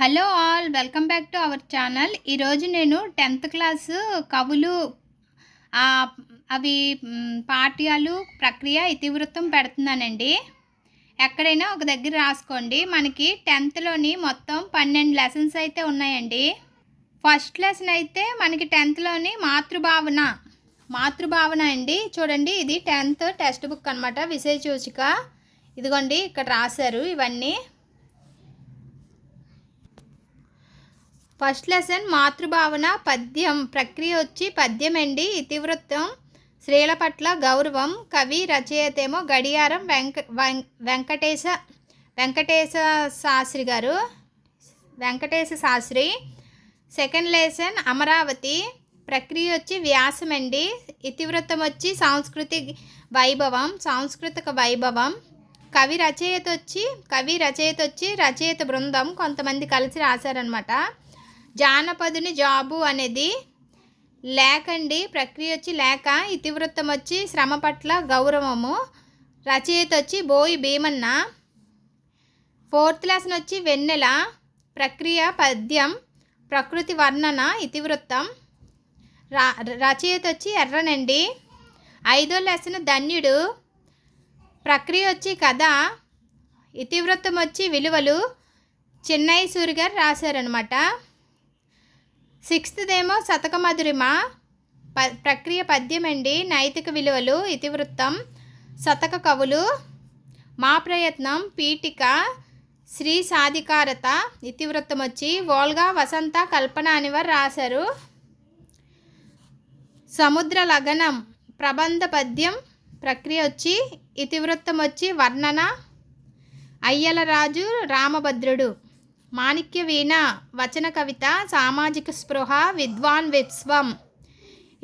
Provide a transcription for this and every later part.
Hello all, welcome back to our channel. ఈరోజు నేను 10th class కవులు అవి పాఠ్యాలు ప్రక్రియ ఇతివృత్తం పెడుతున్నానండి. ఎక్కడైనా ఒక దగ్గర రాసుకోండి. మనకి 10thలోని మొత్తం 12 లెసన్స్ అయితే ఉన్నాయండి. ఫస్ట్ లెసన్ అయితే మనకి 10thలోని మాతృభావన అండి. చూడండి, ఇది 10th టెక్స్ట్ బుక్ అనమాట, విషయ సూచిక. ఇదిగోండి, ఇక్కడ రాశారు ఇవన్నీ. ఫస్ట్ లెసన్ మాతృభావన పద్యం. ప్రక్రియ వచ్చి పద్యం అండి. ఇతివృత్తం స్త్రీల పట్ల గౌరవం. కవి రచయిత ఏమో గడియారం వెంకటేశ శాస్త్రి. Second lesson Amaravati. ప్రక్రియ వచ్చి వ్యాసం అండి. ఇతివృత్తం వచ్చి సాంస్కృతిక వైభవం. కవి రచయిత వచ్చి రచయిత బృందం కొంతమంది కలిసి రాశారనమాట. జానపదుని జాబు అనేది లేఖ అండి. ప్రక్రియ వచ్చి లేఖ. ఇతివృత్తం వచ్చి శ్రమ పట్ల గౌరవము. రచయిత వచ్చి బోయి భీమన్న. ఫోర్త్ లెసన్ వచ్చి వెన్నెల. ప్రక్రియ పద్యం. ప్రకృతి వర్ణన. ఇతివృత్తం. రచయిత వచ్చి ఎర్రనండి. ఐదో లెసన్ ధన్యుడు. ప్రక్రియ వచ్చి కథ. ఇతివృత్తం వచ్చి విలువలు. చెన్నై సూరి గారు రాశారనమాట. సిక్స్త్దేమో శతక మధురిమ. ప్రక్రియ పద్యం అండి. నైతిక విలువలు. ఇతివృత్తం శతక కవులు. మా ప్రయత్నం. పీఠిక. శ్రీ సాధికారత. ఇతివృత్తం వచ్చి వోల్గా వసంత కల్పన అనివారు రాశారు. సముద్ర లగనం ప్రబంధ పద్యం. ప్రక్రియ వచ్చి ఇతివృత్తం వచ్చి వర్ణన. అయ్యలరాజు రామభద్రుడు. మాణిక్య వీణ వచన కవిత. సామాజిక స్పృహ. విద్వాన్ విశ్వం.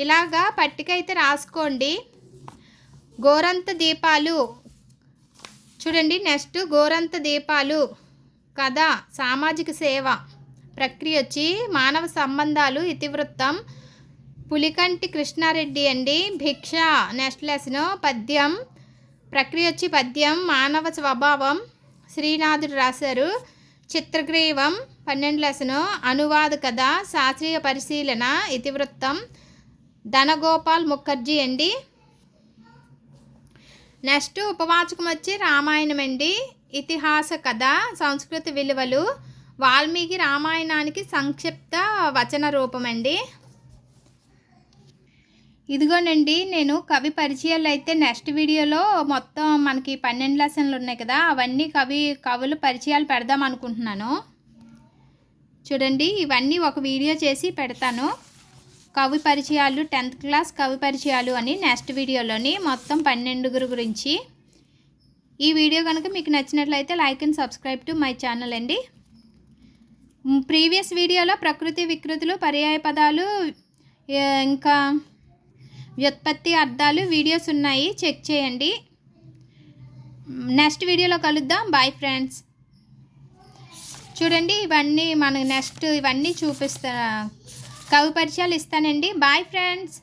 ఇలాగా పట్టిక అయితే రాసుకోండి. గోరంత దీపాలు చూడండి. నెక్స్ట్ గోరంత దీపాలు కథ. సామాజిక సేవ. ప్రక్రియ వచ్చి మానవ సంబంధాలు. ఇతివృత్తం పులికంటి కృష్ణారెడ్డి అండి. భిక్ష. నెక్స్ట్ లెసన్ పద్యం. ప్రక్రియ వచ్చి పద్యం. మానవ స్వభావం. శ్రీనాథుడు రాశారు. చిత్రగ్రీవం 12 లెసను. అనువాద కథ. శాస్త్రీయ పరిశీలన. ఇతివృత్తం ధనగోపాల్ ముఖర్జీ అండి. నెక్స్ట్ ఉపవాచకం వచ్చి రామాయణం అండి. ఇతిహాస కథ. సంస్కృతి విలువలు. వాల్మీకి రామాయణానికి సంక్షిప్త వచన రూపం అండి. ఇదిగోనండి, నేను కవి పరిచయాలు అయితే నెక్స్ట్ వీడియోలో మొత్తం మనకి 12 లెసన్లు ఉన్నాయి కదా, అవన్నీ కవుల పరిచయాలు పెడదాం అనుకుంటున్నాను. చూడండి, ఇవన్నీ ఒక వీడియో చేసి పెడతాను. కవి పరిచయాలు 10th క్లాస్ కవి పరిచయాలు అని నెక్స్ట్ వీడియోలోని మొత్తం 12 గురించి. ఈ వీడియో కనుక మీకు నచ్చినట్లయితే like and subscribe to my channel అండి. ప్రీవియస్ వీడియోలో ప్రకృతి వికృతులు, పర్యాయ పదాలు, ఇంకా వ్యుత్పత్తి అర్థాలు వీడియోస్ ఉన్నాయి, చెక్ చేయండి. నెక్స్ట్ వీడియోలో కలుద్దాం. Bye friends. చూడండి, ఇవన్నీ మనకు నెక్స్ట్ ఇవన్నీ చూపిస్తా, కవి పరిచయాలు ఇస్తానండి. Bye friends.